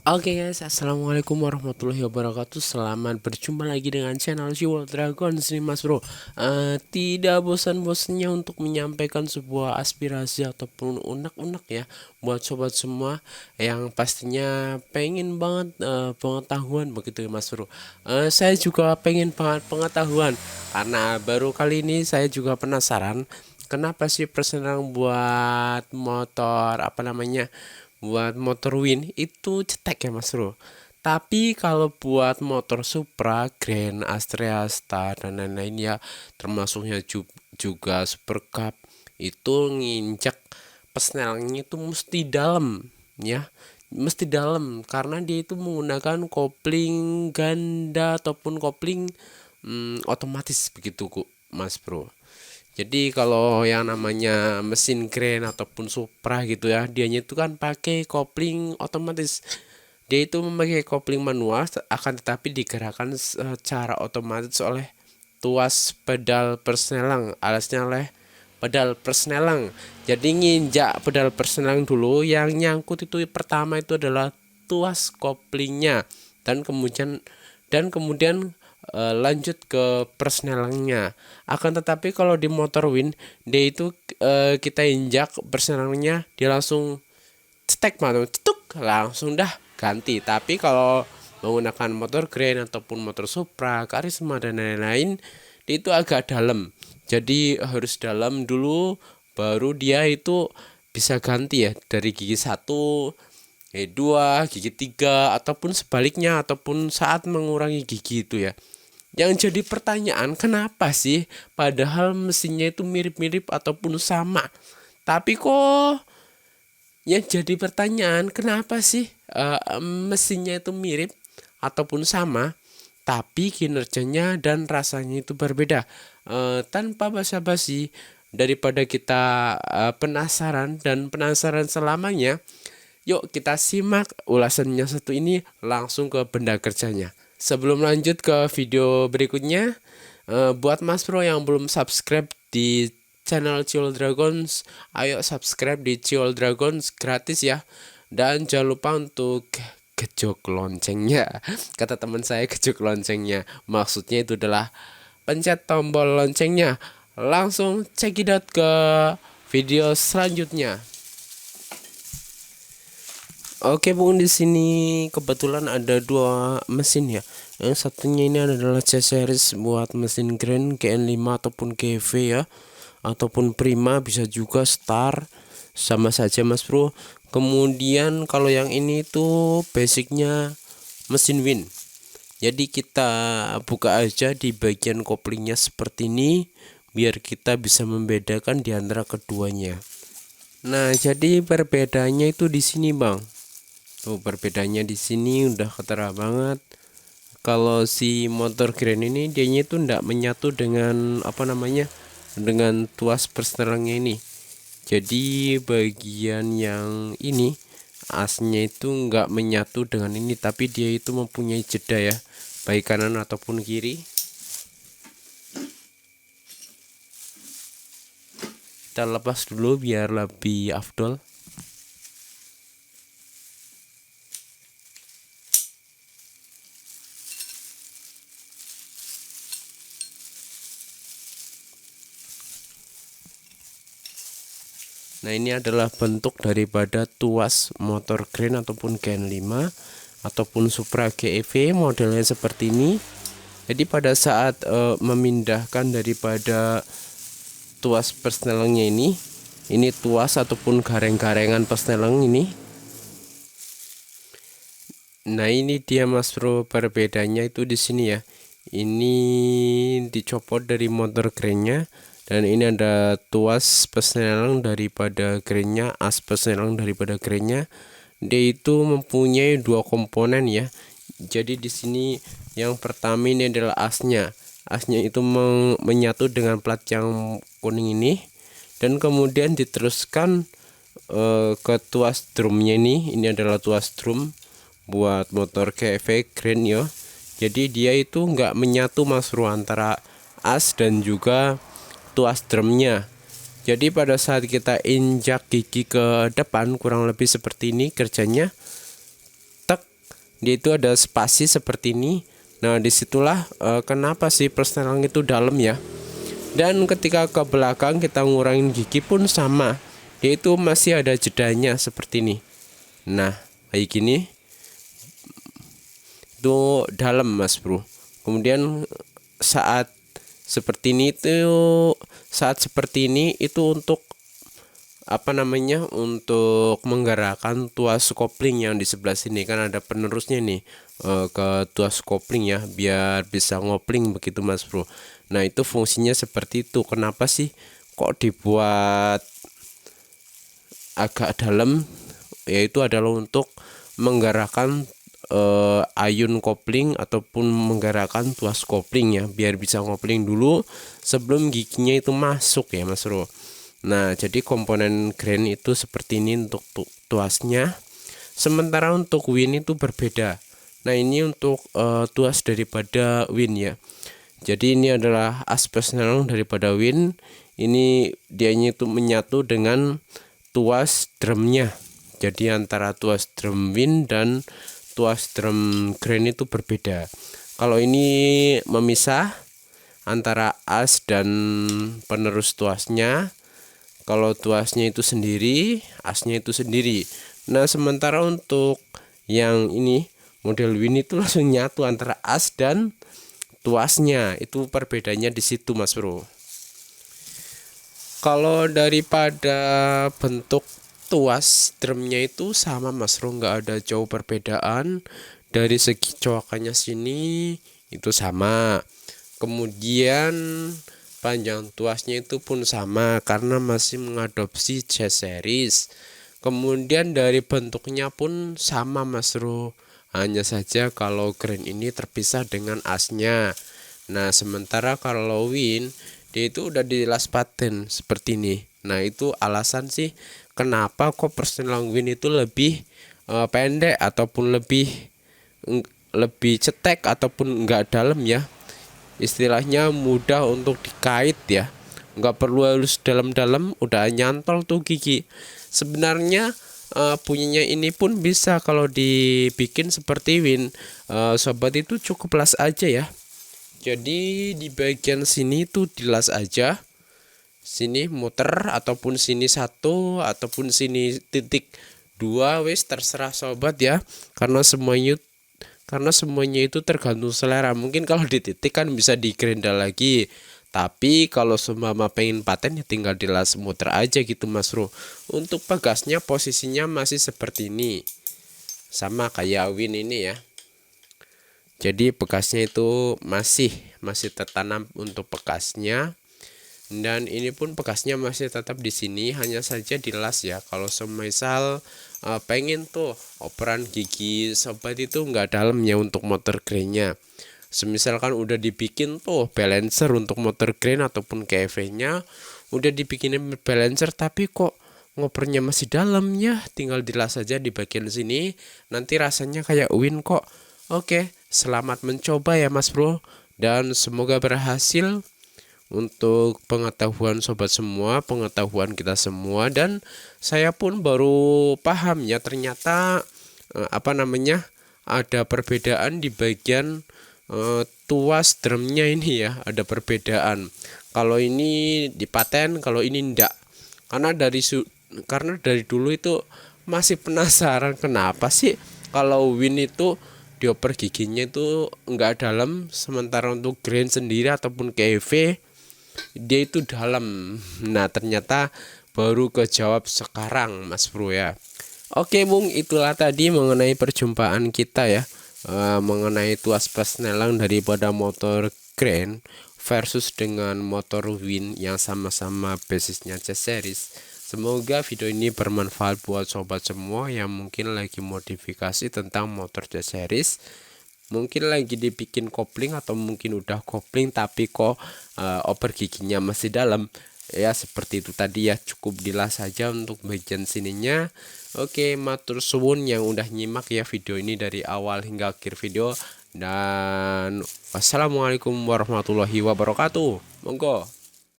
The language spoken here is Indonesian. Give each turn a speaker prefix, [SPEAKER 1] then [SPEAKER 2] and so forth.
[SPEAKER 1] Oke guys, assalamualaikum warahmatullahi wabarakatuh. Selamat berjumpa lagi dengan channel Jewel Dragon nih Mas Bro. Tidak bosan-bosannya untuk menyampaikan sebuah aspirasi ataupun unek-unek ya buat sobat semua yang pastinya pengen banget pengetahuan begitu ya Mas Bro. Saya juga pengen banget pengetahuan karena baru kali ini saya juga penasaran kenapa sih persenang buat motor buat motor Win itu cetek ya Mas Bro. Tapi kalau buat motor Supra, Grand, Astrea, Star dan lain-lain ya, termasuknya juga Super Cup itu nginjak pesnelnya itu mesti dalam ya. Mesti dalam karena dia itu menggunakan kopling ganda ataupun kopling otomatis begitu Mas Bro. Jadi kalau yang namanya mesin Grand ataupun Supra gitu ya, dianya itu kan pakai kopling otomatis. Dia itu memakai kopling manual akan tetapi digerakkan secara otomatis oleh tuas pedal persnelang, alasnya oleh pedal persnelang. Jadi nginjak pedal persnelang dulu, yang nyangkut itu pertama itu adalah tuas koplingnya dan kemudian lanjut ke persnelangnya. Akan tetapi kalau di motor Win dia itu kita injak persnelangnya dia langsung cetek matu cetuk langsung dah ganti. Tapi kalau menggunakan motor Grand ataupun motor Supra, Karisma dan lain-lain itu agak dalam. Jadi harus dalam dulu baru dia itu bisa ganti ya dari gigi satu, dua, gigi tiga ataupun sebaliknya ataupun saat mengurangi gigi itu ya. Yang jadi pertanyaan kenapa sih padahal mesinnya itu mirip-mirip ataupun sama. Tapi kok yang jadi pertanyaan kenapa sih mesinnya itu mirip ataupun sama tapi kinerjanya dan rasanya itu berbeda. Tanpa basa-basi daripada kita penasaran selamanya, yuk kita simak ulasannya satu ini langsung ke benda kerjanya. Sebelum lanjut ke video berikutnya, buat Mas Bro yang belum subscribe di channel Jewel Dragons, ayo subscribe di Jewel Dragons gratis ya. Dan jangan lupa untuk gejok loncengnya. Kata teman saya gejok loncengnya. Maksudnya itu adalah pencet tombol loncengnya. Langsung cekidot ke video selanjutnya. Oke Bung, di sini kebetulan ada dua mesin ya. Yang satunya ini adalah C-series buat mesin Grand GN5 ataupun GV ya, ataupun Prima, bisa juga Star, sama saja Mas Bro. Kemudian kalau yang ini tuh basicnya mesin Win. Jadi kita buka aja di bagian koplingnya seperti ini biar kita bisa membedakan di antara keduanya. Nah, jadi perbedaannya itu di sini, Bang. Tuh perbedaannya di sini udah ketara banget. Kalau si motor Grand ini dianya itu ndak menyatu dengan dengan tuas persnelangnya ini. Jadi bagian yang ini asnya itu nggak menyatu dengan ini, tapi dia itu mempunyai jeda ya, baik kanan ataupun kiri. Kita lepas dulu biar lebih afdol. Nah, ini adalah bentuk daripada tuas motor Grand ataupun GN5 ataupun Supra GEV modelnya seperti ini. Jadi pada saat memindahkan daripada tuas persnelengnya ini tuas ataupun gareng-garengan persneleng ini. Nah, ini dia Mas Bro, perbedaannya itu di sini ya. Ini dicopot dari motor Grand-nya. Dan ini ada tuas persnelang daripada Grand-nya, as persnelang daripada Grand-nya. Dia itu mempunyai dua komponen ya. Jadi di sini yang pertama ini adalah asnya. Asnya itu menyatu dengan plat yang kuning ini, dan kemudian diteruskan ke tuas drumnya ini. Ini adalah tuas drum buat motor KV Grand ya. Jadi dia itu nggak menyatu Mas Bro antara as dan juga tuas drumnya. Jadi pada saat kita injak gigi ke depan kurang lebih seperti ini kerjanya, tek dia itu ada spasi seperti ini. Nah disitulah kenapa sih persneling itu dalam ya. Dan ketika ke belakang kita ngurangin gigi pun sama, dia itu masih ada jedanya seperti ini. Nah kayak gini itu dalam mas bro. Kemudian saat seperti ini itu untuk untuk menggerakkan tuas kopling yang di sebelah sini, kan ada penerusnya nih ke tuas kopling ya, biar bisa ngopling begitu mas bro. Nah itu fungsinya seperti itu. Kenapa sih kok dibuat agak dalam, yaitu adalah untuk menggerakkan ayun kopling ataupun menggerakkan tuas kopling ya, biar bisa ngopling dulu sebelum giginya itu masuk ya mas bro. Nah jadi komponen grand itu seperti ini untuk tuasnya, sementara untuk win itu berbeda. Nah ini untuk tuas daripada win ya. Jadi ini adalah aspek persneling daripada win. Ini dianya itu menyatu dengan tuas drumnya. Jadi antara tuas drum win dan tuas drum grand itu berbeda. Kalau ini memisah antara as dan penerus tuasnya. Kalau tuasnya itu sendiri, asnya itu sendiri. Nah sementara untuk yang ini model win itu langsung nyatu antara as dan tuasnya. Itu perbedaannya di situ mas bro. Kalau daripada bentuk tuas drumnya itu sama mas bro, nggak ada jauh perbedaan. Dari segi coakannya sini itu sama. Kemudian panjang tuasnya itu pun sama karena masih mengadopsi C-series. Kemudian dari bentuknya pun sama mas bro, hanya saja kalau grand ini terpisah dengan asnya. Nah sementara kalau win dia itu udah dilas paten seperti ini. Nah itu alasan sih kenapa kok persneling win itu lebih pendek ataupun lebih cetek ataupun enggak dalam ya. Istilahnya mudah untuk dikait ya, nggak perlu halus dalam-dalam, udah nyantol tuh gigi. Sebenarnya bunyinya ini pun bisa kalau dibikin seperti win, sobat itu cukup las aja ya. Jadi di bagian sini tuh dilas aja, sini muter ataupun sini satu ataupun sini titik dua, wis terserah sobat ya, karena semuanya itu tergantung selera. Mungkin kalau di titik kan bisa di grenda lagi, tapi kalau seumpama pengen paten ya tinggal dilas muter aja gitu mas bro. Untuk pegasnya posisinya masih seperti ini, sama kayak win ini ya. Jadi bekasnya itu masih tertanam untuk bekasnya, dan ini pun bekasnya masih tetap di sini, hanya saja dilas ya. Kalau semisal pengen tuh operan gigi sobat itu nggak dalam ya untuk motor grainnya, semisalkan udah dibikin tuh balancer untuk motor grain ataupun KV nya udah dibikinin balancer, tapi kok ngopernya masih dalam ya, tinggal dilas saja di bagian sini, nanti rasanya kayak win kok. Oke, selamat mencoba ya mas bro, dan semoga berhasil untuk pengetahuan sobat semua, pengetahuan kita semua. Dan saya pun baru paham ya, ternyata ada perbedaan di bagian tuas drumnya ini ya, ada perbedaan. Kalau ini dipaten, kalau ini enggak. Karena dari dulu itu masih penasaran kenapa sih kalau win itu dioper giginya itu enggak dalam, sementara untuk grain sendiri ataupun KV dia itu dalam. Nah ternyata baru kejawab sekarang mas bro ya. Oke bung, itulah tadi mengenai perjumpaan kita ya, mengenai tuas persneling daripada motor grand versus dengan motor win yang sama-sama basisnya C-series. Semoga video ini bermanfaat buat sobat semua yang mungkin lagi modifikasi tentang motor C-series, mungkin lagi dibikin kopling atau mungkin udah kopling tapi kok oper giginya masih dalam ya. Seperti itu tadi ya, cukup dilas saja untuk bagian sininya. Oke, matur suwun yang udah nyimak ya video ini dari awal hingga akhir video, dan wassalamualaikum warahmatullahi wabarakatuh. Monggo.